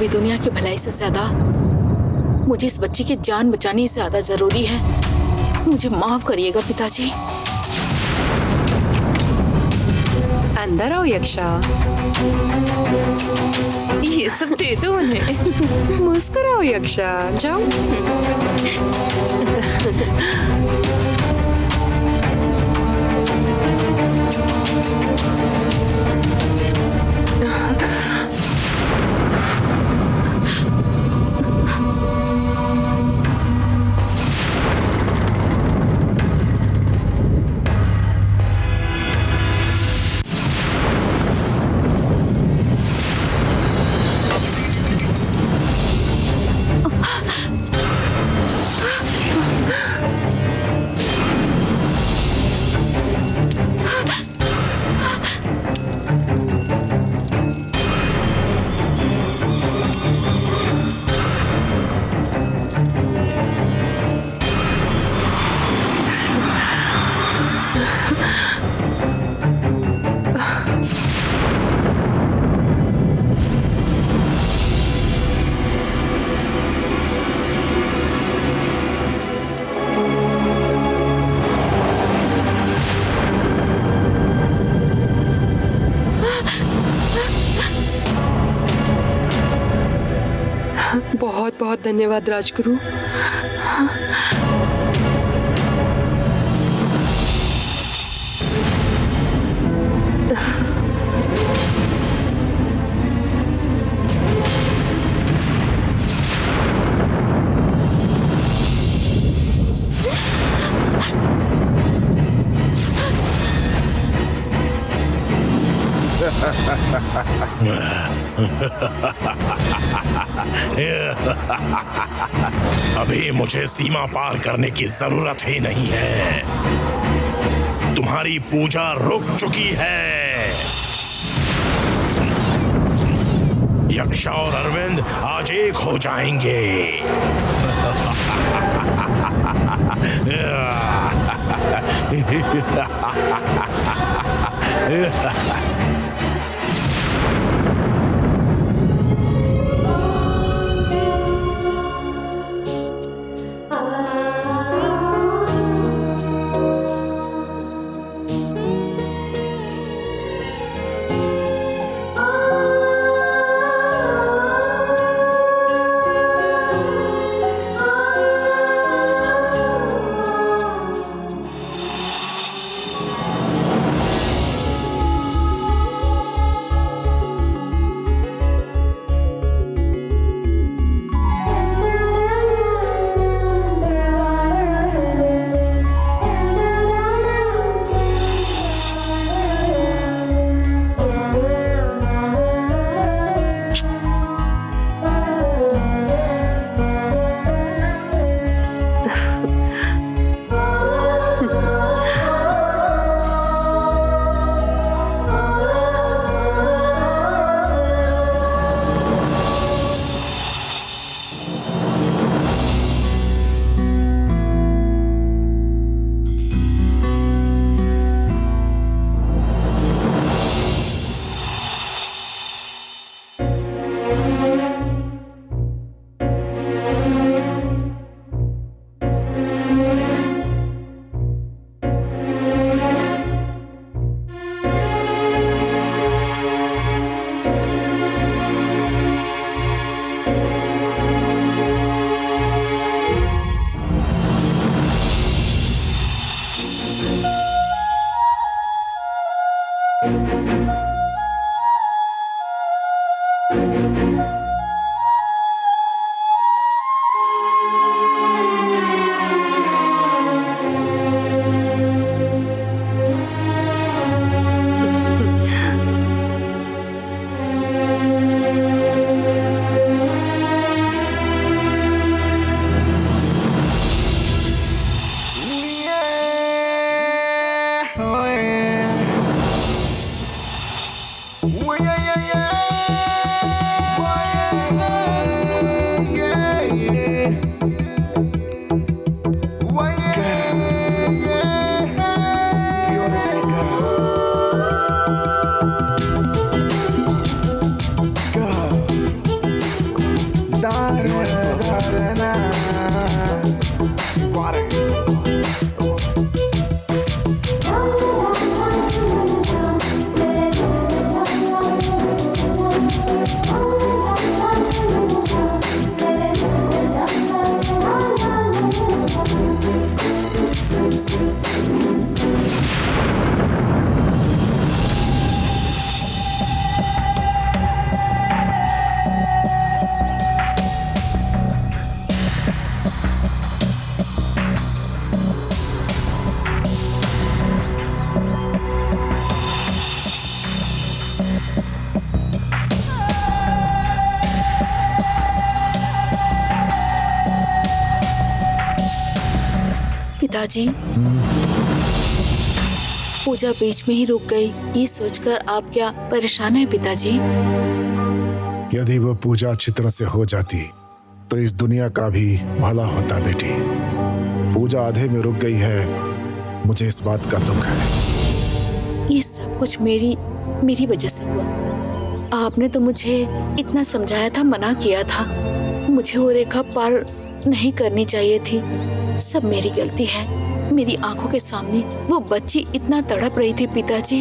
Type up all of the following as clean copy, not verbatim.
भी दुनिया की भलाई से ज्यादा मुझे इस बच्ची की जान बचानी ज्यादा जरूरी है। मुझे माफ करिएगा पिताजी। अंदर आओ यक्षा। ये सब दे दो उन्हें। मुस्कुराओ यक्षा, जाओ। बहुत बहुत धन्यवाद राजगुरु। अभी मुझे सीमा पार करने की जरूरत ही नहीं है। तुम्हारी पूजा रुक चुकी है। यक्षा और अरविंद आज एक हो जाएंगे। Yeah. पिताजी, पूजा बीच में ही रुक गई, ये सोचकर आप क्या परेशान हैं पिताजी? यदि वो पूजा अच्छी तरह से हो जाती तो इस दुनिया का भी भला होता बेटी। पूजा आधे में रुक गई है, मुझे इस बात का दुख है। ये सब कुछ मेरी वजह से हुआ। आपने तो मुझे इतना समझाया था, मना किया था, मुझे वो रेखा पार नहीं करनी चाहिए थी। सब मेरी गलती है। मेरी आंखों के सामने वो बच्ची इतना तड़प रही थी पिताजी,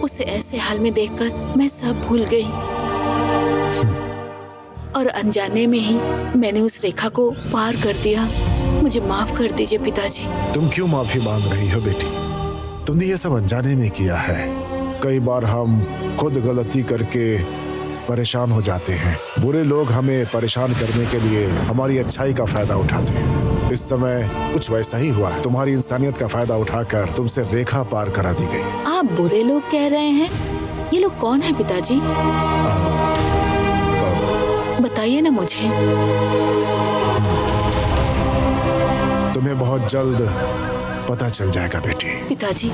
उसे ऐसे हाल में देखकर मैं सब भूल गई और अनजाने में ही मैंने उस रेखा को पार कर दिया। मुझे माफ कर दीजिए पिताजी। तुम क्यों माफी मांग रही हो बेटी? तुमने ये सब अनजाने में किया है। कई बार हम खुद गलती करके परेशान हो जाते हैं। बुरे लोग हमें परेशान करने के लिए हमारी अच्छाई का फायदा उठाते हैं। इस समय कुछ वैसा ही हुआ है। तुम्हारी इंसानियत का फायदा उठाकर तुमसे रेखा पार करा दी गई। आप बुरे लोग कह रहे हैं? ये लोग कौन है पिताजी? बताइए ना मुझे। तुम्हें बहुत जल्द पता चल जाएगा बेटी। पिताजी,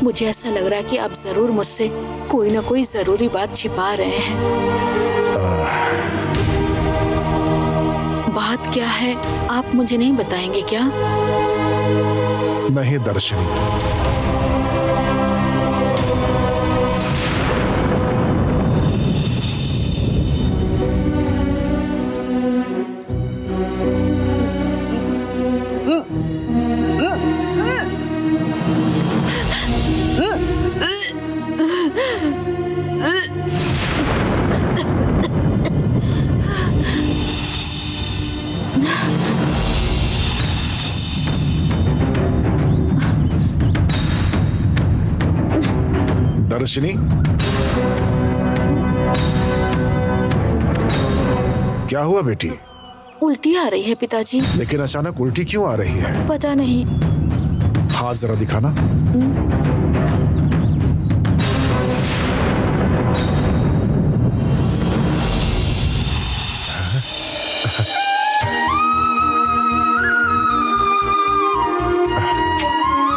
मुझे ऐसा लग रहा है कि आप जरूर मुझसे कोई ना कोई जरूरी बात छिपा रहे हैं। बात क्या है आप मुझे नहीं बताएंगे क्या? नहीं दर्शनी, दर्शनी, क्या हुआ बेटी? उल्टी आ रही है पिताजी। लेकिन अचानक उल्टी क्यों आ रही है? पता नहीं। हाथ जरा दिखाना।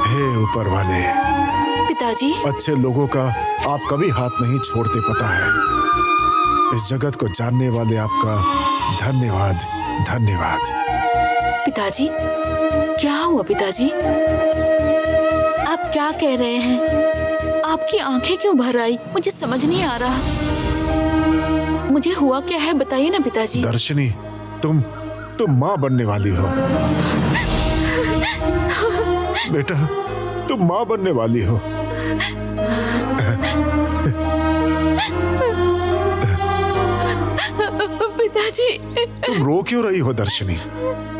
हे ऊपर वाले, पिताजी, अच्छे लोगों का आप कभी हाथ नहीं छोड़ते, पता है। इस जगत को जानने वाले आपका धन्यवाद, धन्यवाद। पिताजी, क्या हुआ पिताजी? आप क्या कह रहे हैं? आपकी आंखें क्यों भर आई? मुझे समझ नहीं आ रहा। मुझे हुआ क्या है बताइए ना पिताजी। दर्शनी, तुम माँ बनने वाली हो बेटा, तुम माँ बनने वाली हो। पिताजी, तुम रो क्यों रही हो दर्शनी?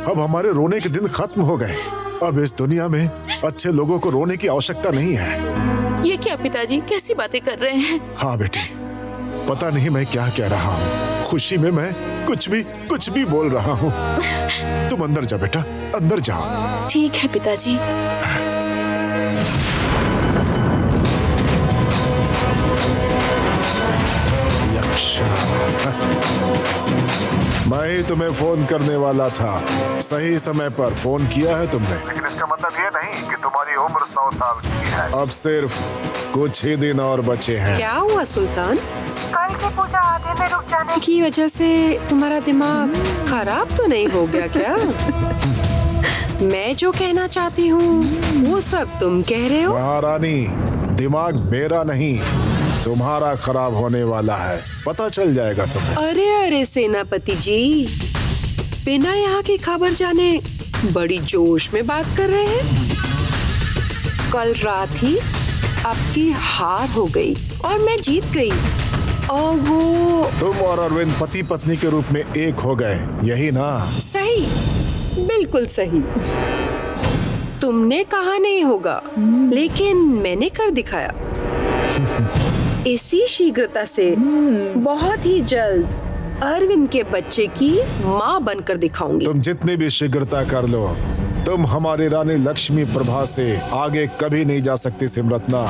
अब हमारे रोने के दिन खत्म हो गए। अब इस दुनिया में अच्छे लोगों को रोने की आवश्यकता नहीं है। ये क्या पिताजी, कैसी बातें कर रहे हैं? हाँ बेटी, पता नहीं मैं क्या कह रहा हूँ। खुशी में मैं कुछ भी बोल रहा हूँ। तुम अंदर जा बेटा, अंदर जाओ। ठीक है पिताजी। मैं ही तुम्हें फोन करने वाला था। सही समय पर फोन किया है तुमने। लेकिन इसका मतलब ये नहीं कि तुम्हारी उम्र 100 साल की है। अब सिर्फ कुछ ही दिन और बचे हैं। क्या हुआ सुल्तान? कल की पूजा आधे में रुक जाने की वजह से तुम्हारा दिमाग खराब तो नहीं हो गया क्या? मैं जो कहना चाहती हूँ वो सब तुम कह रहे हो। महारानी, दिमाग मेरा नहीं तुम्हारा खराब होने वाला है, पता चल जाएगा तुम्हें। अरे सेनापति जी, बिना यहाँ की खबर जाने बड़ी जोश में बात कर रहे हैं। कल रात ही आपकी हार हो गई और मैं जीत गई, और वो तुम और अरविंद पति पत्नी के रूप में एक हो गए, यही ना? सही, बिल्कुल सही। तुमने कहा नहीं होगा, लेकिन मैंने कर दिखाया। इसी शीघ्रता से बहुत ही जल्द अरविंद के बच्चे की माँ बनकर दिखाऊंगी। तुम जितनी भी शीघ्रता कर लो, तुम हमारी रानी लक्ष्मी प्रभा से आगे कभी नहीं जा सकती सिमरत्ना।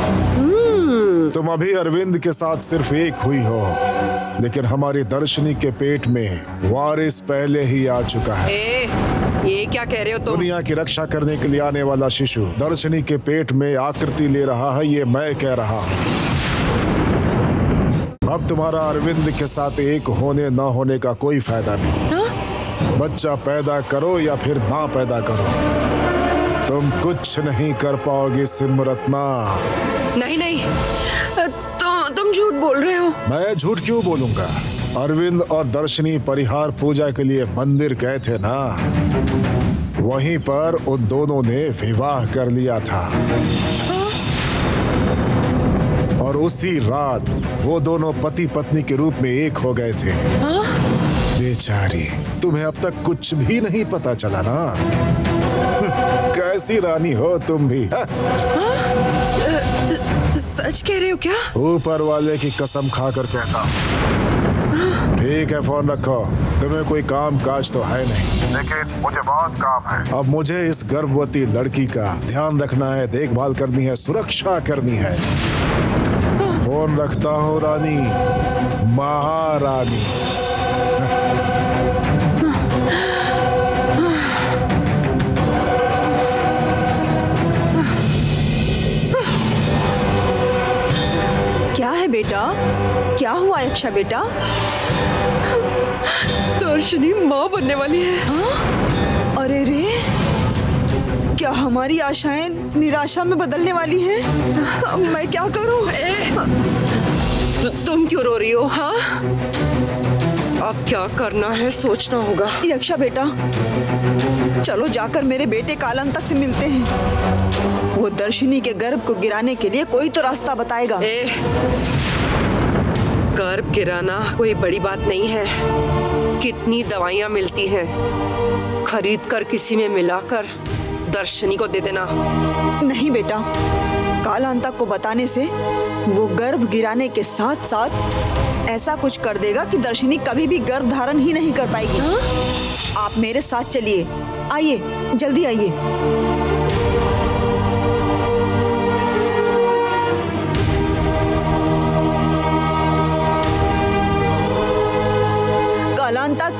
तुम अभी अरविंद के साथ सिर्फ एक हुई हो, लेकिन हमारी दर्शनी के पेट में वारिस पहले ही आ चुका है। ये क्या कह रहे हो तुम? दुनिया की रक्षा करने के लिए आने वाला शिशु दर्शनी के पेट में आकृति ले रहा है, ये मैं कह रहा हूँ। अब तुम्हारा अरविंद के साथ एक होने न होने का कोई फायदा नहीं। बच्चा पैदा करो या फिर ना पैदा करो, तुम कुछ नहीं कर पाओगे सिमरत्ना। नहीं नहीं, तुम झूठ बोल रहे हो। मैं झूठ क्यों बोलूंगा? अरविंद और दर्शनी परिहार पूजा के लिए मंदिर गए थे ना, वहीं पर उन दोनों ने विवाह कर लिया था। और उसी रात वो दोनों पति पत्नी के रूप में एक हो गए थे। बेचारी, तुम्हें अब तक कुछ भी नहीं पता चला ना? कैसी रानी हो तुम भी। सच कह रहे हो क्या? ऊपर वाले की कसम खाकर कहता हूं। ठीक है, फोन रखो, तुम्हें कोई काम काज तो है नहीं। लेकिन मुझे बहुत काम है। अब मुझे इस गर्भवती लड़की का ध्यान रखना है, देखभाल करनी है, सुरक्षा करनी है। फोन रखता हूँ रानी, महारानी। क्या है बेटा? क्या हुआ यक्षा बेटा? दर्शनी माँ बनने वाली है। हाँ? अरे रे, क्या हमारी आशाएं निराशा में बदलने वाली हैं? अब मैं क्या करूं? तुम क्यों रो रही हो? हाँ, अब क्या करना है सोचना होगा। यक्षा बेटा, चलो जाकर मेरे बेटे कालांतक से मिलते हैं। वो दर्शनी के गर्भ को गिराने के लिए कोई तो रास्ता बताएगा। गर्भ गिराना कोई बड़ी बात नहीं है। कितनी दवाइयाँ मिलती हैं, खरीद कर किसी में मिलाकर दर्शनी को दे देना। नहीं बेटा, कालांतक को बताने से वो गर्भ गिराने के साथ साथ ऐसा कुछ कर देगा कि दर्शनी कभी भी गर्भ धारण ही नहीं कर पाएगी। हाँ? आप मेरे साथ चलिए, आइए, जल्दी आइए। कालांतक,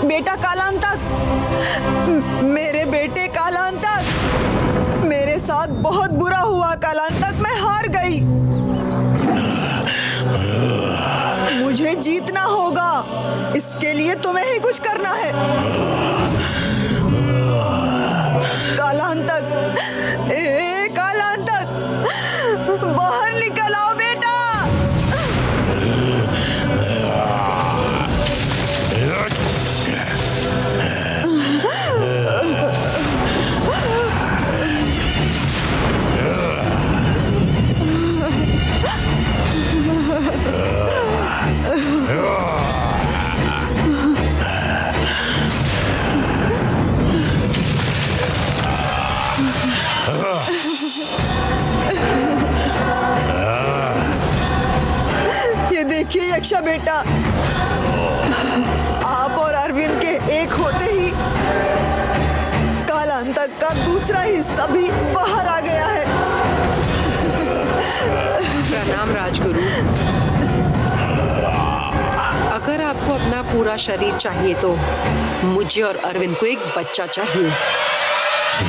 बेटा कालांतक, मेरे बेटे कालांतक, मेरे साथ बहुत बुरा हुआ कालांतक, मैं हार गई। मुझे जीतना होगा, इसके लिए तुम्हें ही कुछ करना है। कालांतक, कालांतक, बाहर निकल आओ बेटा। ये देखिए यक्षा बेटा, आप और अरविंद के एक होते ही कालांतक का दूसरा हिस्सा भी बाहर आ गया है। प्रणाम राजगुरु। अगर आपको अपना पूरा शरीर चाहिए तो मुझे और अरविंद को एक बच्चा चाहिए।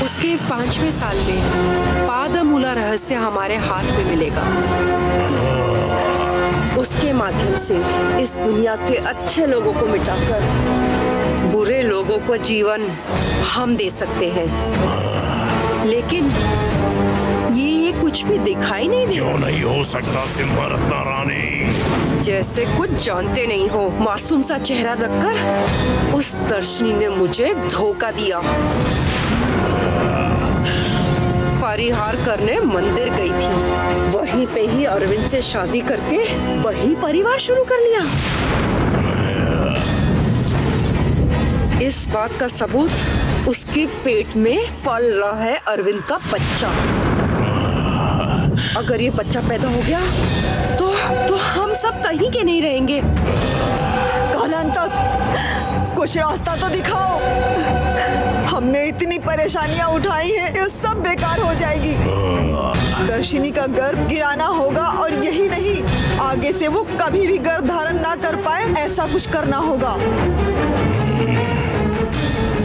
उसके 5वें साल में पादमूला रहस्य हमारे हाथ में मिलेगा। उसके माध्यम से इस दुनिया के अच्छे लोगों को मिटाकर बुरे लोगों को जीवन हम दे सकते हैं। लेकिन ये कुछ भी दिखाई नहीं दे। क्यों नहीं हो सकता सिमरत्ना रानी? जैसे कुछ जानते नहीं हो। मासूम सा चेहरा रखकर उस दर्शनी ने मुझे धोखा दिया। परिहार करने मंदिर गई थी, वहीं पे ही अरविंद से शादी करके वही परिवार शुरू कर लिया। इस बात का सबूत उसके पेट में पल रहा है अरविंद का बच्चा। अगर ये बच्चा पैदा हो गया तो हम सब कहीं के नहीं रहेंगे। कालांतक, कुछ रास्ता तो दिखाओ। हमने इतनी परेशानियां उठाई हैं, ये सब बेकार हो जाएगी। दर्शिनी का गर्भ गिराना होगा और यही नहीं, आगे से वो कभी भी गर्भ धारण ना कर पाए, ऐसा कुछ करना होगा।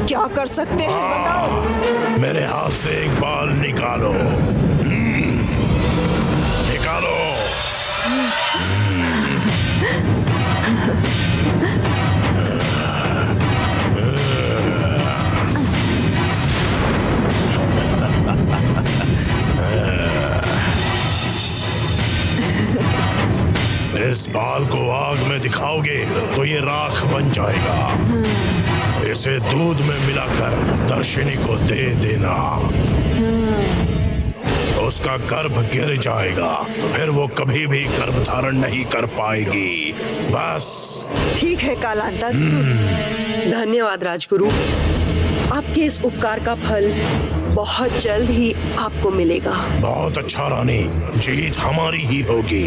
क्या कर सकते हैं बताओ। मेरे हाथ से एक बाल निकालो। निकालो। इस बाल को आग में दिखाओगे तो ये राख बन जाएगा। इसे दूध में मिलाकर दर्शिनी को दे देना। उसका गर्भ गिर जाएगा, फिर वो कभी भी गर्भ धारण नहीं कर पाएगी। बस। ठीक है कालांतर। धन्यवाद राजगुरु। आपके इस उपकार का फल बहुत जल्द ही आपको मिलेगा। बहुत अच्छा रानी, जीत हमारी ही होगी।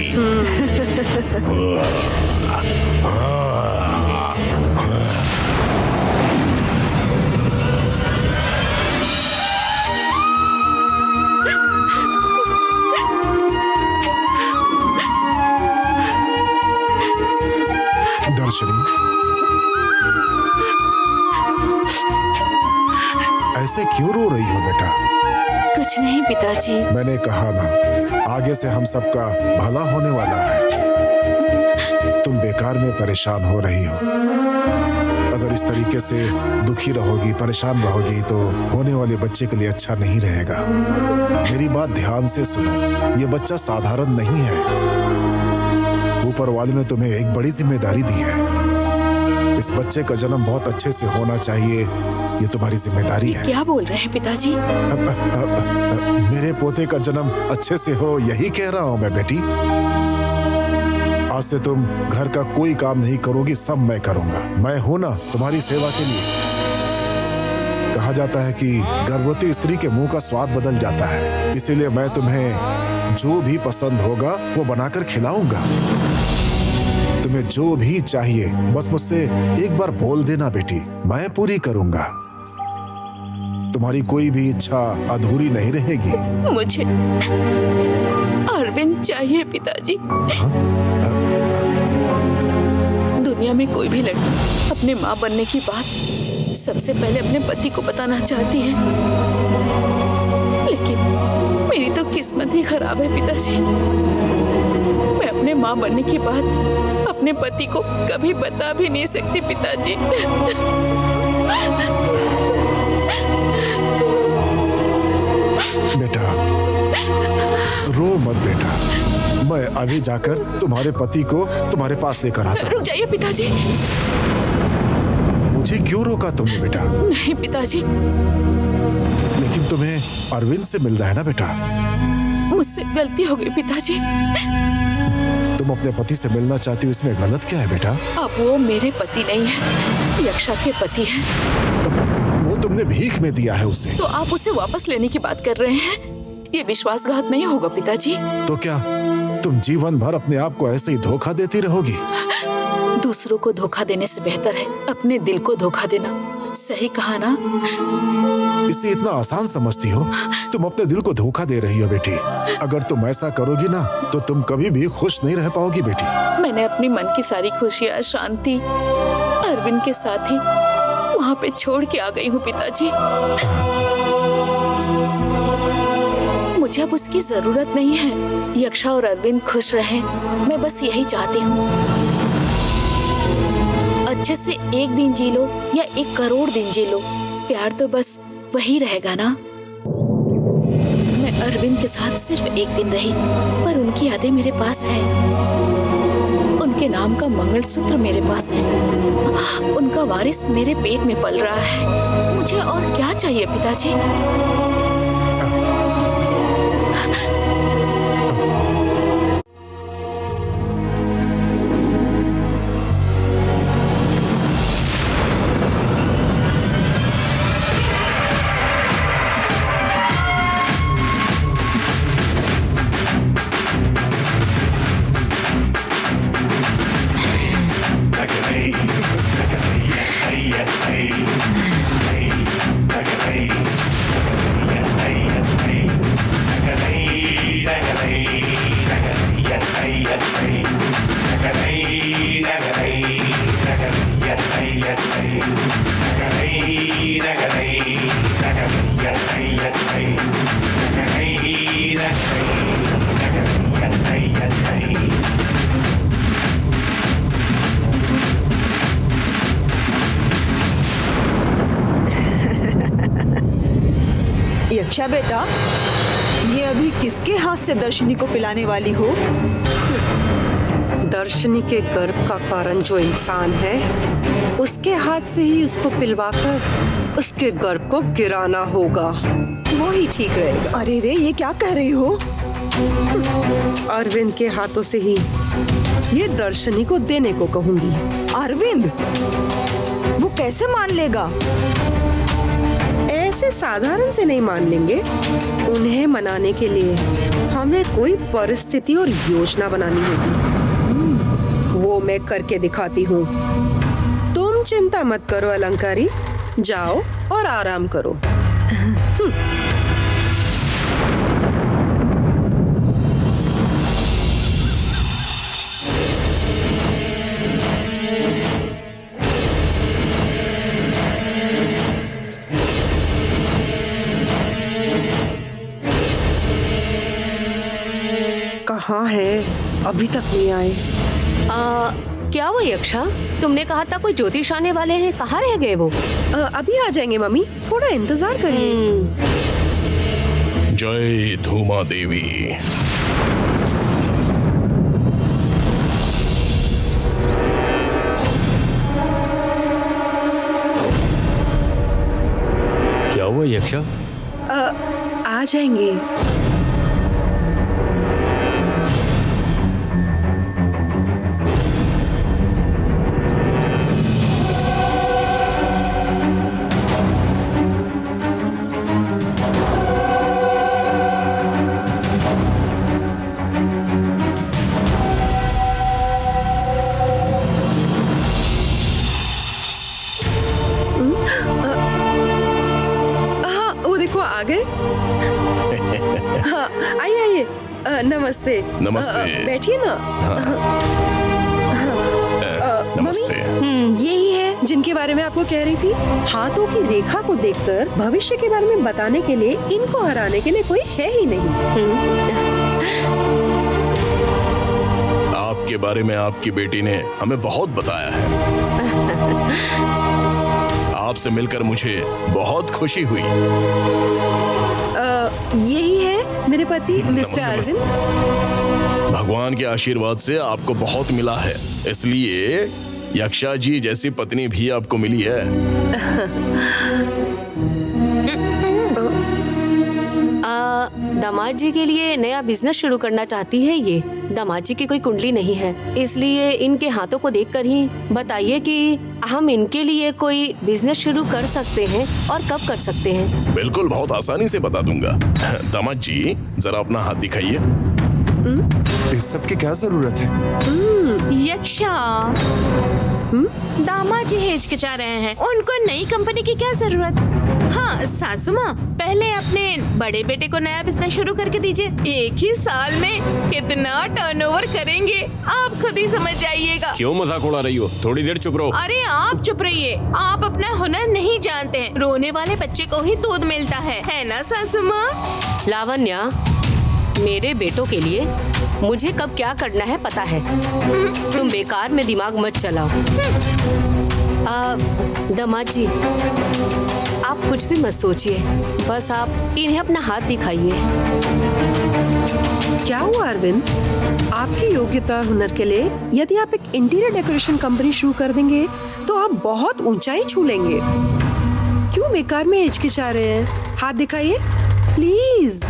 दर्शनी, ऐसे क्यों रो रही हो बेटा? कुछ नहीं पिताजी। मैंने कहा ना, आगे से हम सबका भला होने वाला है। तुम बेकार में परेशान हो रही हो। अगर इस तरीके से दुखी रहोगी, परेशान रहोगी तो होने वाले बच्चे के लिए अच्छा नहीं रहेगा। मेरी बात ध्यान से सुनो, ये बच्चा साधारण नहीं है। ऊपर वाले ने तुम्हें एक बड़ी जिम्मेदारी दी है। इस बच्चे का जन्म बहुत अच्छे से होना चाहिए, ये तुम्हारी जिम्मेदारी है। क्या बोल रहे हैं पिताजी? मेरे पोते का जन्म अच्छे से हो, यही कह रहा हूं मैं बेटी। आज से तुम घर का कोई काम नहीं करोगी, सब मैं करूंगा। मैं हूं ना तुम्हारी सेवा के लिए। कहा जाता है कि गर्भवती स्त्री के मुंह का स्वाद बदल जाता है, इसीलिए मैं तुम्हें जो भी पसंद होगा वो बनाकर खिलाऊंगा। तुम्हें जो भी चाहिए बस मुझसे एक बार बोल देना बेटी, मैं पूरी करूंगा। तुम्हारी कोई भी इच्छा अधूरी नहीं रहेगी। मुझे अरविंद चाहिए पिताजी। दुनिया में कोई भी लड़की अपने माँ बनने की बात सबसे पहले अपने पति को बताना चाहती है, लेकिन मेरी तो किस्मत ही खराब है पिताजी। मैं अपने माँ बनने की बात अपने पति को कभी बता भी नहीं सकती पिताजी। बेटा रो मत बेटा, मैं अभी जाकर तुम्हारे पति को तुम्हारे पास लेकर आता हूं। रुक जाइए पिताजी। मुझे क्यों रोका तुमने बेटा? नहीं पिताजी, लेकिन तुम्हें अरविंद से मिलना है ना बेटा। मुझसे गलती हो गई पिताजी। तुम अपने पति से मिलना चाहती हो, इसमें गलत क्या है बेटा? अब वो मेरे पति नहीं है, यक्षा के पति हैं। वो तुमने भीख में दिया है उसे। तो आप उसे वापस लेने की बात कर रहे हैं? ये विश्वासघात नहीं होगा पिताजी? तो क्या तुम जीवन भर अपने आप को ऐसे ही धोखा देती रहोगी? दूसरों को धोखा देने से बेहतर है अपने दिल को धोखा देना। सही कहा ना? इसे इतना आसान समझती हो? तुम अपने दिल को धोखा दे रही हो बेटी। अगर तुम ऐसा करोगी ना तो तुम कभी भी खुश नहीं रह पाओगी बेटी। मैंने अपनी मन की सारी खुशियाँ, शांति अरविंद के साथ ही वहाँ पे छोड़ के आ गई हूँ पिताजी। मुझे अब उसकी जरूरत नहीं है। यक्षा और अरविंद खुश रहें, मैं बस यही चाहती हूँ। अच्छे से एक दिन जी लो या 1 करोड़ दिन जी लो, प्यार तो बस वही रहेगा ना। मैं अरविंद के साथ सिर्फ 1 दिन रही, पर उनकी यादें मेरे पास है। उनके नाम का मंगलसूत्र मेरे पास है। उनका वारिस मेरे पेट में पल रहा है। मुझे और क्या चाहिए पिताजी? Nagari, यक्षा बेटा, ये अभी किसके हाथ से दर्शनी को पिलाने वाली हो? दर्शनी के गर्भ का कारण जो इंसान है, उसके हाथ से ही उसको पिलवाकर उसके गर्भ को गिराना होगा, वो ही ठीक रहेगा। अरे रे, ये क्या कह रही हो? अरविंद के हाथों से ही ये दर्शनी को देने को कहूंगी। अरविंद? वो कैसे मान लेगा? ऐसे साधारण से नहीं मान लेंगे। उन्हें मनाने के लिए हमें कोई परिस्थिति और योजना बनानी होगी। वो मैं करके दिखाती हूँ। तुम चिंता मत करो अलंकारी, जाओ और आराम करो। कहाँ है? अभी तक नहीं आए। क्या वो यक्षा? तुमने कहा था कोई ज्योतिष आने वाले हैं, कहाँ रह गए वो? अभी आ जाएंगे मम्मी, थोड़ा इंतजार करिए। जय धूमा देवी। क्या हुआ यक्षा? आ जाएंगे। आ गए? हाँ, आइए आइए। नमस्ते। नमस्ते। बैठिए ना। नमस्ते। यही है जिनके बारे में आपको कह रही थी। हाथों की रेखा को देखकर भविष्य के बारे में बताने के लिए इनको हराने के लिए कोई है ही नहीं। आपके बारे में आपकी बेटी ने हमें बहुत बताया है। आपसे मिलकर मुझे बहुत खुशी हुई। यही है मेरे पति मिस्टर अरविंद। भगवान के आशीर्वाद से आपको बहुत मिला है, इसलिए यक्षा जी जैसी पत्नी भी आपको मिली है। दामाद जी के लिए नया बिजनेस शुरू करना चाहती है ये। दामाद जी की कोई कुंडली नहीं है, इसलिए इनके हाथों को देखकर ही बताइए कि हम इनके लिए कोई बिजनेस शुरू कर सकते हैं और कब कर सकते हैं। बिल्कुल, बहुत आसानी से बता दूंगा। दामाद जी, जरा अपना हाथ दिखाइए। इस सब की क्या जरूरत है? यक्षा, दामाद जी हिचकिचा रहे हैं। उनको नई कंपनी की क्या जरूरत? हाँ सासू माँ, पहले अपने बड़े बेटे को नया बिजनेस शुरू करके दीजिए। एक ही साल में कितना टर्नओवर करेंगे आप खुद ही समझ जाइएगा। क्यों मजाक उड़ा रही हो? थोड़ी देर चुप रहो। अरे आप चुप रहिए, आप अपना हुनर नहीं जानते हैं। रोने वाले बच्चे को ही दूध मिलता है ना सासू माँ? लावण्या, मेरे बेटों के लिए मुझे कब क्या करना है पता है। तुम बेकार में दिमाग मत चलाओ। दामाद जी, आप कुछ भी मत सोचिए, बस आप इन्हें अपना हाथ दिखाइए। क्या हुआ अरविंद? आपकी योग्यता और हुनर के लिए यदि आप एक इंटीरियर डेकोरेशन कंपनी शुरू कर देंगे तो आप बहुत ऊंचाई छू लेंगे। क्यों बेकार में हिचकिचा रहे हैं? हाथ दिखाइए प्लीज।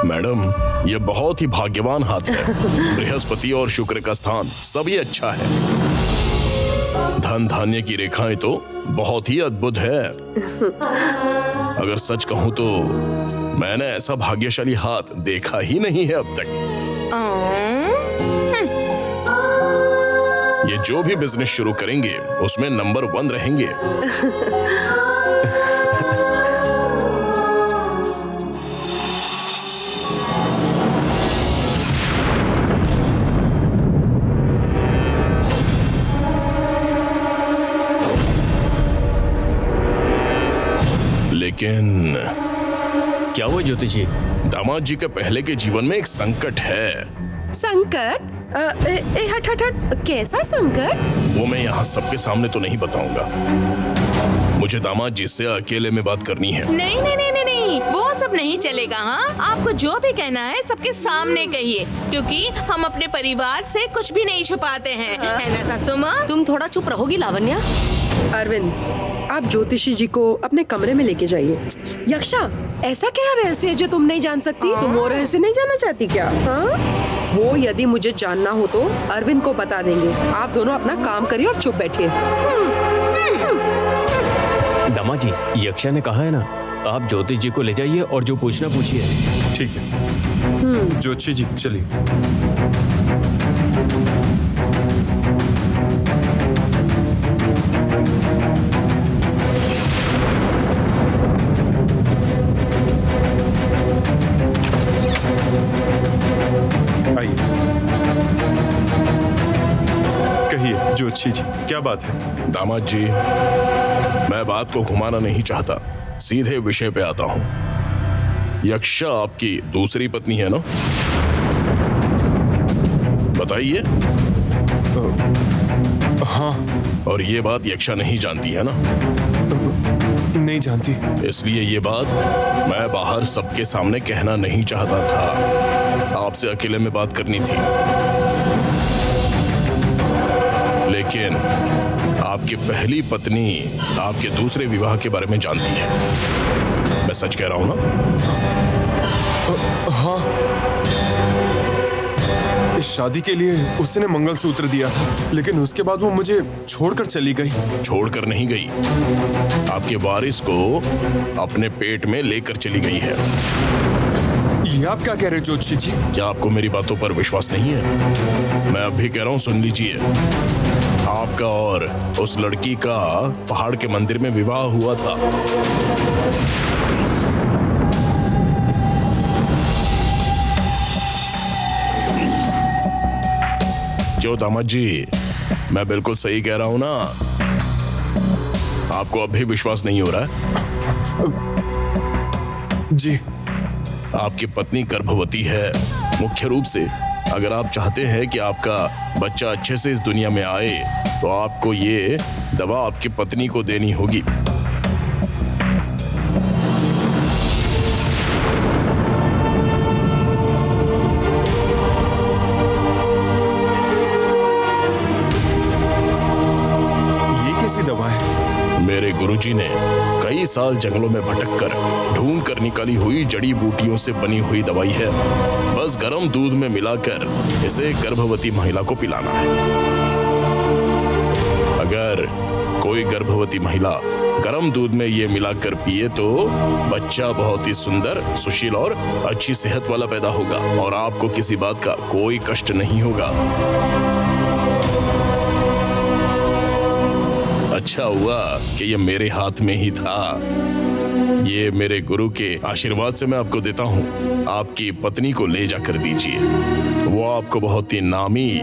मैडम, ये बहुत ही भाग्यवान हाथ है। बृहस्पति और शुक्र का स्थान सभी अच्छा है। धन धान्य की रेखाएं तो बहुत ही अद्भुत है। अगर सच कहूं तो मैंने ऐसा भाग्यशाली हाथ देखा ही नहीं है अब तक। ये जो भी बिजनेस शुरू करेंगे उसमें नंबर 1 रहेंगे। लेकिन क्या हुआ ज्योति जी? दामाद जी के पहले के जीवन में एक संकट है। संकट? हट हट हट, कैसा संकट? वो मैं यहाँ सबके सामने तो नहीं बताऊंगा। मुझे दामाद जी से अकेले में बात करनी है। नहीं नहीं नहीं नहीं नहीं, वो सब नहीं चलेगा। हाँ, आपको जो भी कहना है सबके सामने कहिए, क्योंकि हम अपने परिवार से कुछ भी नहीं छुपाते हैं, है ना सासू माँ? तुम थोड़ा चुप रहोगी लावण्या? अरविंद, आप ज्योतिषी जी को अपने कमरे में लेके जाइए। यक्षा, ऐसा क्या रहस्य है जो तुम नहीं जान सकती? तुम वो रहस्य नहीं जानना चाहती क्या? हाँ? वो यदि मुझे जानना हो तो अरविंद को बता देंगे। आप दोनों अपना काम करिए और चुप बैठिए। दामाद जी, यक्षा ने कहा है ना, आप ज्योतिष जी को ले जाइए और जो पूछना पूछिए। ठीक है ज्योतिषी जी, चलिए। आइए, कहिए ज्योतिषी जी, क्या बात है? दामाद जी, मैं बात को घुमाना नहीं चाहता, सीधे विषय पे आता हूँ। यक्षा आपकी दूसरी पत्नी है ना? बताइए। हाँ। और ये बात यक्षा नहीं जानती है ना? नहीं जानती। इसलिए ये बात मैं बाहर सबके सामने कहना नहीं चाहता था, आपसे अकेले में बात करनी थी। लेकिन आपकी पहली पत्नी आपके दूसरे विवाह के बारे में जानती है। मैं सच कह रहा हूं ना? हाँ, इस शादी के लिए उसने मंगलसूत्र दिया था, लेकिन उसके बाद वो मुझे छोड़कर चली गई। छोड़कर नहीं गई, आपके वारिस को अपने पेट में लेकर चली गई है। ये आप क्या कह रहे हो ज्योतिषी जी? क्या आपको मेरी बातों पर विश्वास नहीं है? मैं अभी कह रहा हूं, सुन लीजिए। आपका और उस लड़की का पहाड़ के मंदिर में विवाह हुआ था। क्यों दामाद जी, मैं बिल्कुल सही कह रहा हूं ना? आपको अब भी विश्वास नहीं हो रहा है? जी। आपकी पत्नी गर्भवती है। मुख्य रूप से अगर आप चाहते हैं कि आपका बच्चा अच्छे से इस दुनिया में आए, तो आपको ये दवा आपकी पत्नी को देनी होगी। ये कैसी दवा है? मेरे गुरुजी ने कई साल जंगलों में भटककर ढूंढ कर निकाली हुई जड़ी बूटियों से बनी हुई दवाई है। बस गर्म दूध में मिलाकर इसे गर्भवती महिला को पिलाना है। अगर कोई गर्भवती महिला गर्म दूध में ये मिलाकर पिए तो बच्चा बहुत ही सुंदर, सुशील और अच्छी सेहत वाला पैदा होगा और आपको किसी बात का कोई कष्ट नहीं होगा। अच्छा हुआ कि ये मेरे हाथ में ही था। ये मेरे गुरु के आशीर्वाद से मैं आपको देता हूँ। आपकी पत्नी को ले जाकर दीजिए, वो आपको बहुत ही नामी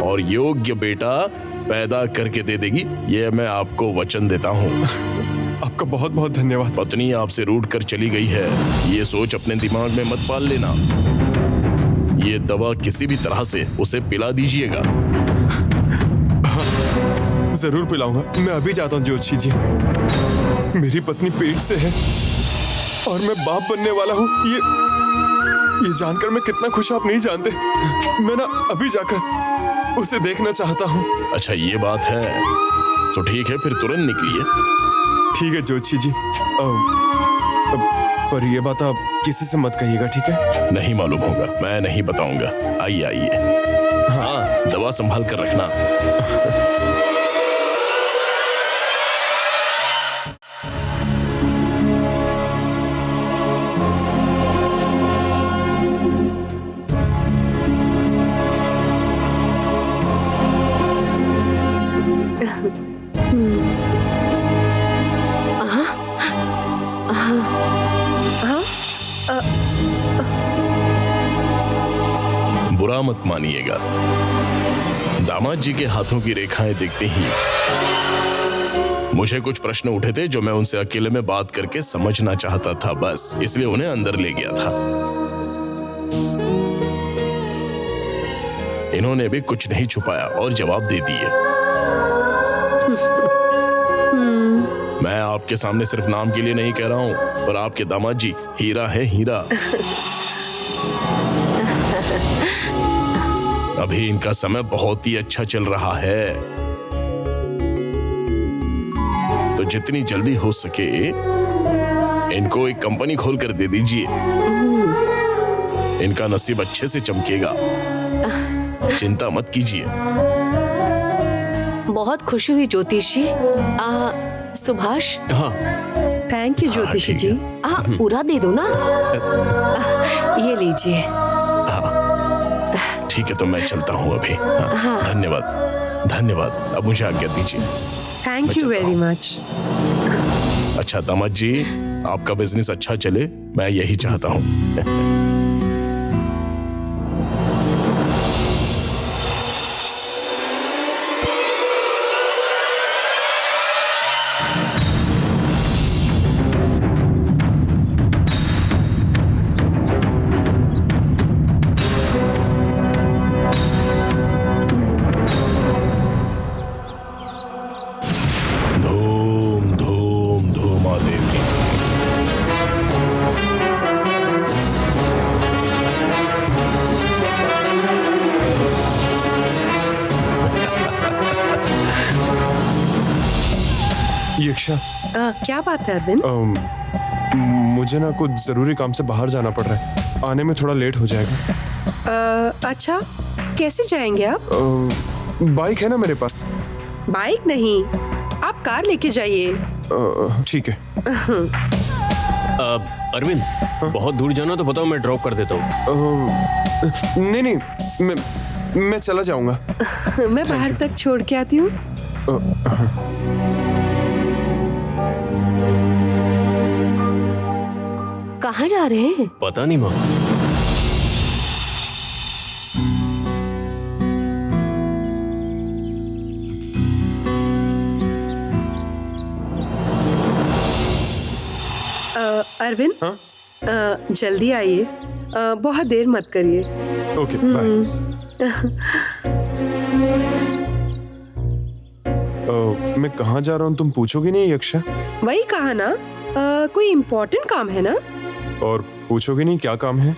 और योग्य बेटा पैदा करके दे देगी। ये मैं आपको वचन देता हूँ। आपका बहुत बहुत धन्यवाद। पत्नी आपसे रूठ कर चली गई है, ये सोच अपने दिमाग में मत पाल लेना। ये दवा किसी भी तरह से उसे पिला दीजिएगा। जरूर पिलाऊंगा। मैं अभी जाता हूँ ज्योतिषी जी। मेरी पत्नी पेट से है और मैं बाप बनने वाला हूँ। ये जानकर मैं कितना खुश हूँ आप नहीं जानते। मैं ना अभी जाकर उसे देखना चाहता हूँ। अच्छा ये बात है, तो ठीक है, फिर तुरंत निकलिए। ठीक है ज्योतिषी जी। पर ये बात आप किसी से मत कहिएगा, ठीक है? नहीं मालूम होगा, मैं नहीं बताऊंगा। आइए आइए। हाँ, दवा संभाल कर रखना। बुरा मत मानिएगा, दामाद जी के हाथों की रेखाएं देखते ही मुझे कुछ प्रश्न उठे थे जो मैं उनसे अकेले में बात करके समझना चाहता था, बस इसलिए उन्हें अंदर ले गया था। इन्होंने भी कुछ नहीं छुपाया और जवाब दे दिए। मैं आपके सामने सिर्फ नाम के लिए नहीं कह रहा हूँ, पर आपके दामाद जी हीरा है, हीरा। अभी इनका समय बहुत ही अच्छा चल रहा है, तो जितनी जल्दी हो सके इनको एक कंपनी खोल कर दे दीजिए। इनका नसीब अच्छे से चमकेगा, चिंता मत कीजिए। बहुत खुशी हुई ज्योतिष जी। सुभाष। हाँ थैंक यू ज्योतिषी ठीक जी। है। पूरा दे दो ना। ये लीजिए। ठीक है, तो मैं चलता हूँ अभी। हाँ, धन्यवाद धन्यवाद। अब मुझे आज्ञा दीजिए। Thank you very much. अच्छा दामाद जी, आपका बिजनेस अच्छा चले, मैं यही चाहता हूँ। धूम धूम धूमा देवी। यक्षा, क्या बात है अरविंद? मुझे ना कुछ जरूरी काम से बाहर जाना पड़ रहा है, आने में थोड़ा लेट हो जाएगा। अच्छा, कैसे जाएंगे आप? बाइक है ना मेरे पास। बाइक नहीं, आप कार लेके जाइए। ठीक है। अरविंद, बहुत दूर जाना तो बताओ, मैं ड्रॉप कर देता हूँ। नहीं नहीं, मैं चला जाऊंगा। मैं बाहर तक छोड़ के आती हूँ। कहाँ जा रहे हैं? पता नहीं माँ। अरविंद, हाँ? जल्दी आइए, बहुत देर मत करिए। Okay, bye. मैं कहाँ जा रहा हूँ तुम पूछोगी नहीं यक्षा? वही कहा ना, कोई इम्पोर्टेंट काम है ना? और पूछोगी नहीं क्या काम है?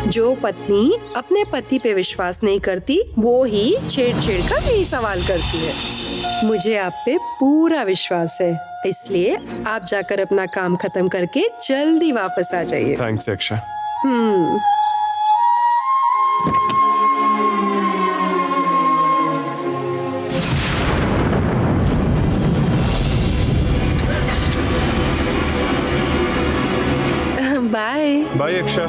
जो पत्नी अपने पति पे विश्वास नहीं करती वो ही छेड़ कर यही सवाल करती है। मुझे आप पे पूरा विश्वास है, इसलिए आप जाकर अपना काम खत्म करके जल्दी वापस आ जाइए। थैंक्स यक्षा। Bye bye यक्षा।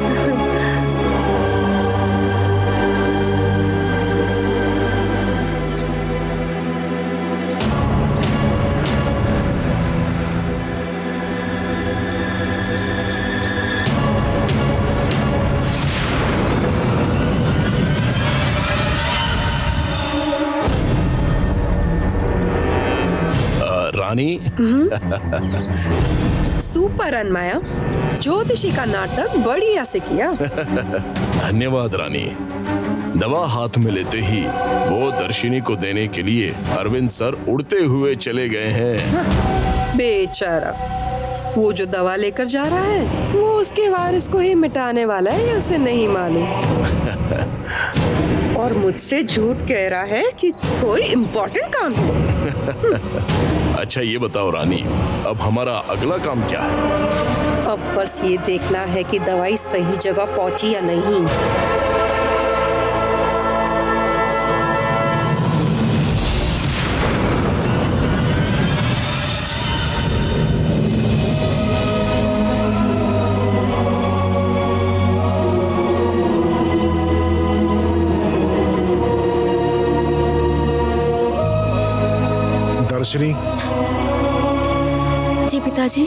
रानी। सुपर अनमाया, ज्योतिषी का नाटक बढ़िया से किया। धन्यवाद रानी। दवा हाथ में लेते ही वो दर्शिनी को देने के लिए अरविंद सर उड़ते हुए चले गए हैं। बेचारा, वो जो दवा लेकर जा रहा है वो उसके वारिस को ही मिटाने वाला है, ये उसे नहीं मालूम। और मुझसे झूठ कह रहा है कि कोई इम्पोर्टेंट काम है। अच्छा ये बताओ रानी, अब हमारा अगला काम क्या है? अब बस ये देखना है कि दवाई सही जगह पहुंची या नहीं। दर्शनी, जी पिताजी।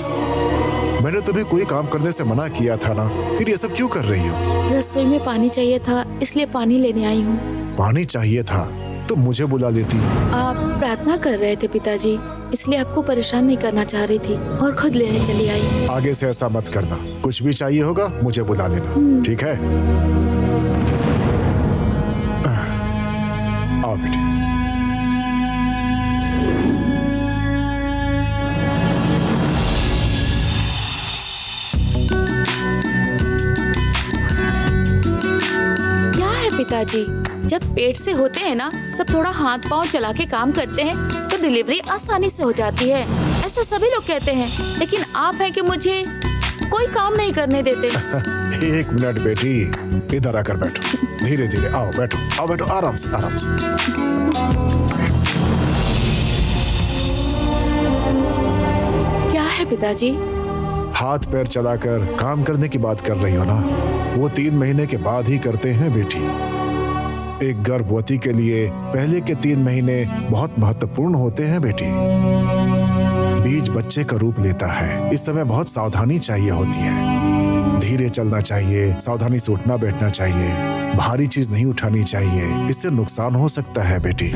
मैंने तुम्हें कोई काम करने से मना किया था ना, फिर ये सब क्यों कर रही हो? रसोई में पानी चाहिए था, इसलिए पानी लेने आई हूँ। पानी चाहिए था तुम मुझे बुला लेती। आप प्रार्थना कर रहे थे पिताजी, इसलिए आपको परेशान नहीं करना चाह रही थी और खुद लेने चली आई। आगे से ऐसा मत करना, कुछ भी चाहिए होगा मुझे बुला लेना, ठीक है? आओ बेटी। क्या है पिताजी, जब पेट से होते हैं ना तब थोड़ा हाथ पांव चला के काम करते हैं तो डिलीवरी आसानी से हो जाती है, ऐसा सभी लोग कहते हैं। लेकिन आप हैं कि मुझे कोई काम नहीं करने देते। एक मिनट बेटी, इधर आकर बैठो, धीरे धीरे आओ, बैठो, आओ बैठो, आराम से आराम से। क्या है पिताजी? हाथ पैर चलाकर काम करने की बात कर रही हो ना, वो 3 महीने के बाद ही करते हैं बेटी। एक गर्भवती के लिए पहले के 3 महीने बहुत महत्वपूर्ण होते हैं बेटी। बीज बच्चे का रूप लेता है, इस समय बहुत सावधानी चाहिए होती है। धीरे चलना चाहिए, सावधानी से उठना बैठना चाहिए, भारी चीज नहीं उठानी चाहिए, इससे नुकसान हो सकता है बेटी।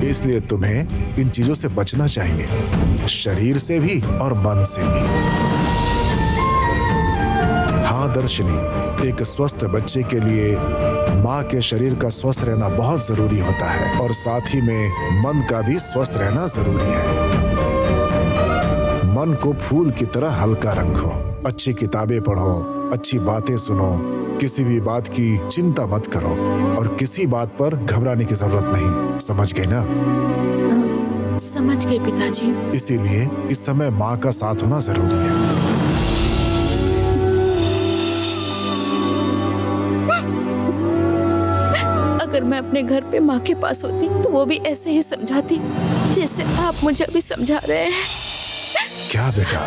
इसलिए तुम्हें इन चीजों से बचना चाहिए, शरीर से भी और मन से भी। हाँ दर्शनी, एक स्वस्थ बच्चे के लिए माँ के शरीर का स्वस्थ रहना बहुत जरूरी होता है और साथ ही में मन का भी स्वस्थ रहना जरूरी है। मन को फूल की तरह हल्का रखो, अच्छी किताबें पढ़ो, अच्छी बातें सुनो, किसी भी बात की चिंता मत करो और किसी बात पर घबराने की जरूरत नहीं, समझ गए ना? समझ गए पिताजी। इसीलिए इस समय माँ का साथ होना जरूरी है। अगर मैं अपने घर पे माँ के पास होती तो वो भी ऐसे ही समझाती जैसे आप मुझे अभी समझा रहे हैं। क्या बेटा,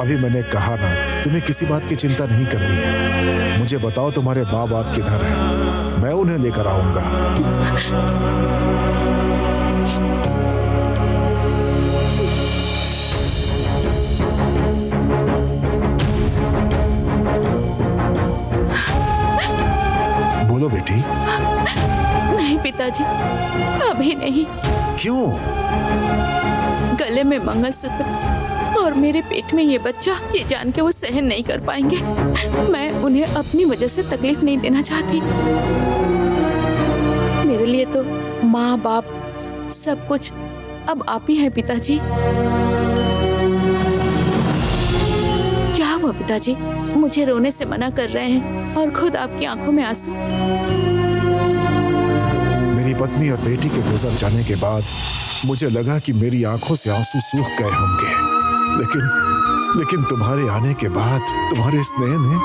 अभी मैंने कहा ना, तुम्हें किसी बात की चिंता नहीं करनी है। मुझे बताओ तुम्हारे माँ बाप किधर हैं? मैं उन्हें लेकर आऊंगा। बोलो बेटी। नहीं पिताजी, अभी नहीं। क्यों? गले में मंगलसूत्र और मेरे पेट में ये बच्चा, ये जान के वो सहन नहीं कर पाएंगे। मैं उन्हें अपनी वजह से तकलीफ नहीं देना चाहती। मेरे लिए तो माँ बाप सब कुछ अब आप ही हैं पिताजी। क्या हुआ पिताजी, मुझे रोने से मना कर रहे हैं और खुद आपकी आंखों में आंसू। मेरी पत्नी और बेटी के गुजर जाने के बाद मुझे लगा कि मेरी आंखों से आंसू सूख गए होंगे, लेकिन तुम्हारे आने के बाद तुम्हारे स्नेह ने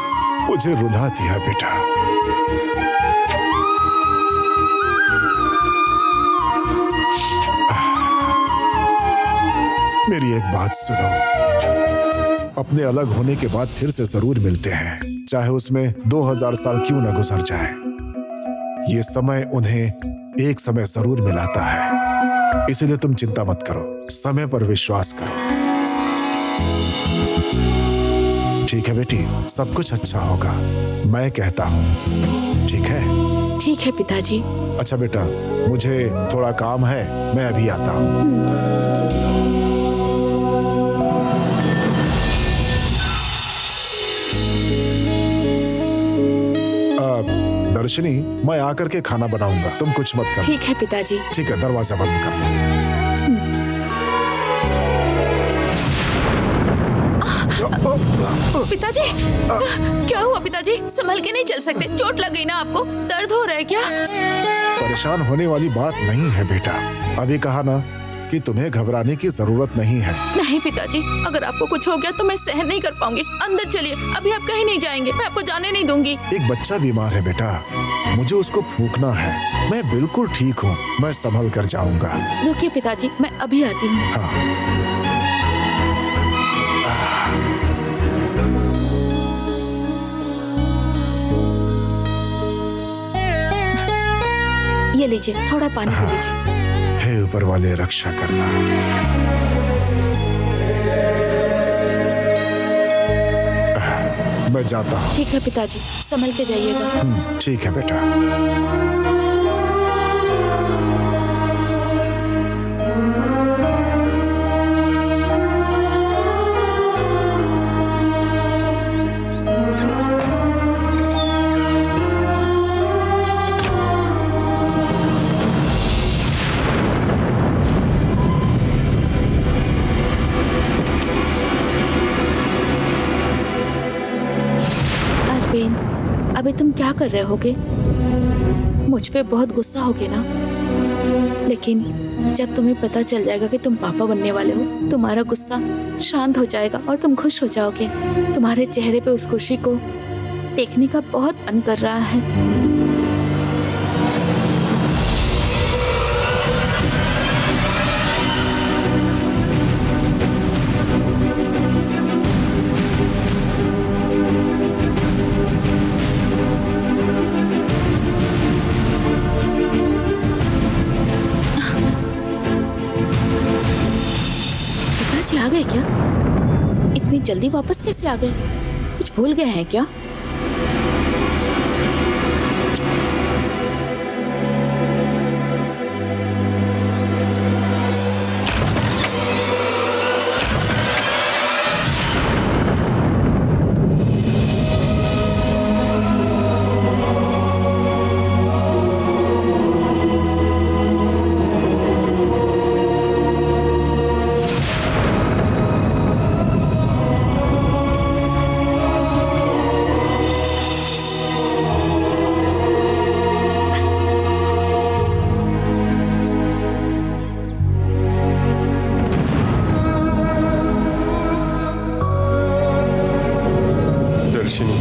मुझे रुला दिया बेटा। मेरी एक बात सुनो, अपने अलग होने के बाद फिर से जरूर मिलते हैं, चाहे उसमें 2000 साल क्यों न गुजर जाए। ये समय उन्हें एक समय जरूर मिलाता है, इसलिए तुम चिंता मत करो, समय पर विश्वास करो। ठीक है बेटी, सब कुछ अच्छा होगा, मैं कहता हूँ। ठीक है? ठीक है पिताजी। अच्छा बेटा, मुझे थोड़ा काम है, मैं अभी आता हूँ। दर्शनी, मैं आकर के खाना बनाऊंगा, तुम कुछ मत करना। ठीक है पिताजी। ठीक है, दरवाजा बंद कर लो। पिताजी, क्या हुआ पिताजी? संभल के नहीं चल सकते? चोट लग गई ना आपको? दर्द हो रहा है क्या? परेशान होने वाली बात नहीं है बेटा, अभी कहा ना कि तुम्हें घबराने की जरूरत नहीं है। नहीं पिताजी, अगर आपको कुछ हो गया तो मैं सहन नहीं कर पाऊंगी। अंदर चलिए, अभी आप कहीं नहीं जाएंगे, मैं आपको जाने नहीं दूंगी। एक बच्चा बीमार है बेटा, मुझे उसको फूंकना है। मैं बिल्कुल ठीक हूँ, मैं संभल कर जाऊंगा। रुकिए पिताजी, मैं अभी आती हूँ। हाँ। ये लीजिए, थोड़ा पानी पी लीजिए। हे ऊपर वाले, रक्षा करना। मैं जाता हूँ। ठीक है पिताजी, संभल के जाइएगा। ठीक है बेटा। अभी तुम क्या कर रहे होगे? मुझ पे बहुत गुस्सा होगे ना? लेकिन जब तुम्हें पता चल जाएगा कि तुम पापा बनने वाले हो, तुम्हारा गुस्सा शांत हो जाएगा और तुम खुश हो जाओगे। तुम्हारे चेहरे पे उस खुशी को देखने का बहुत मन कर रहा है। पिताजी आ गए क्या? इतनी जल्दी वापस कैसे आ गए? कुछ भूल गए हैं क्या? दर्शिनी,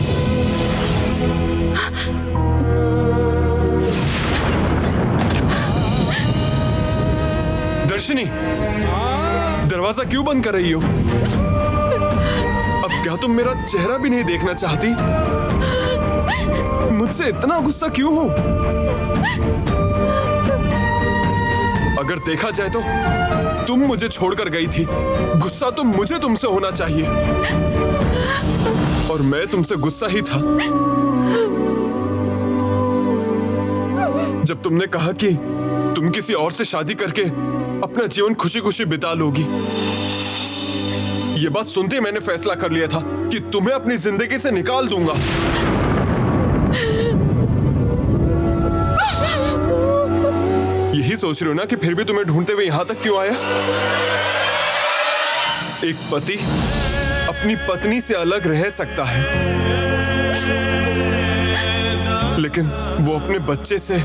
दर्शिनी, दरवाजा क्यों बंद कर रही हो? अब क्या तुम मेरा चेहरा भी नहीं देखना चाहती? मुझसे इतना गुस्सा क्यों हो? अगर देखा जाए तो तुम मुझे छोड़कर गई थी। गुस्सा तो मुझे तुमसे होना चाहिए, और मैं तुमसे गुस्सा ही था जब तुमने कहा कि तुम किसी और से शादी करके अपना जीवन खुशी खुशी बिता लोगी। ये बात सुनते मैंने फैसला कर लिया था कि तुम्हें अपनी जिंदगी से निकाल दूंगा। यही सोच रहे हो ना कि फिर भी तुम्हें ढूंढते हुए यहां तक क्यों आया? एक पति अपनी पत्नी से अलग रह सकता है, लेकिन वो अपने बच्चे से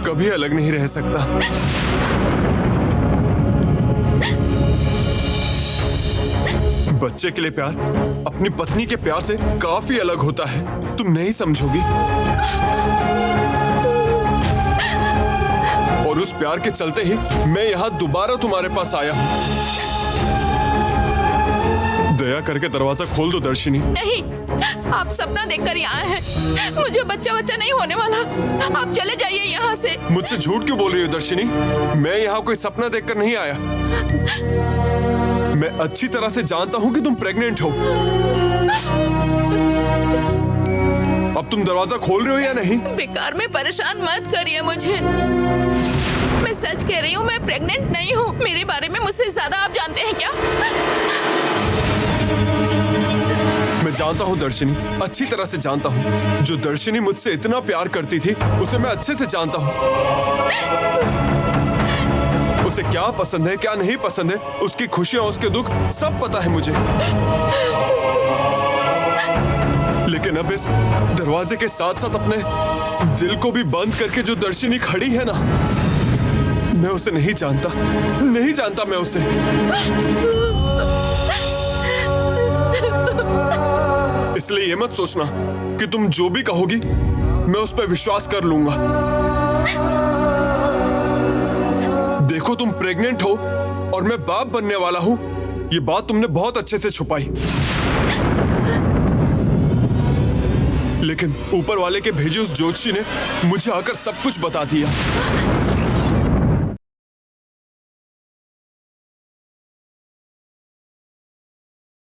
कभी अलग नहीं रह सकता। बच्चे के लिए प्यार अपनी पत्नी के प्यार से काफी अलग होता है। तुम नहीं समझोगी। और उस प्यार के चलते ही मैं यहाँ दोबारा तुम्हारे पास आया हूँ। दया करके दरवाजा खोल दो दर्शिनी। नहीं, आप सपना देखकर यहाँ हैं। मुझे बच्चा नहीं होने वाला। आप चले जाइए यहाँ से। मुझसे झूठ क्यों बोल रही हो दर्शिनी? मैं यहाँ कोई सपना देखकर नहीं आया। मैं अच्छी तरह से जानता हूँ कि तुम प्रेग्नेंट हो। अब तुम दरवाजा खोल रहे हो या नहीं? बेकार में परेशान मत करिए मुझे। मैं सच कह रही हूँ, मैं प्रेग्नेंट नहीं हूँ। मेरे बारे में मुझसे ज्यादा आप जानते हैं क्या? मैं जानता हूँ दर्शिनी, अच्छी तरह से जानता हूँ। जो दर्शिनी मुझसे इतना प्यार करती थी उसे मैं अच्छे से जानता हूँ। उसे क्या पसंद है, क्या नहीं पसंद है, उसकी खुशियां, उसके दुख सब पता है मुझे। लेकिन अब इस दरवाजे के साथ साथ अपने दिल को भी बंद करके जो दर्शिनी खड़ी है ना, मैं उसे नहीं जानता। नहीं जानता मैं उसे। इसलिए ये मत सोचना कि तुम जो भी कहोगी मैं उस पर विश्वास कर लूंगा। देखो, तुम प्रेग्नेंट हो और मैं बाप बनने वाला हूं, ये बात तुमने बहुत अच्छे से छुपाई। लेकिन ऊपर वाले के भेजे उस ज्योतिषी ने मुझे आकर सब कुछ बता दिया।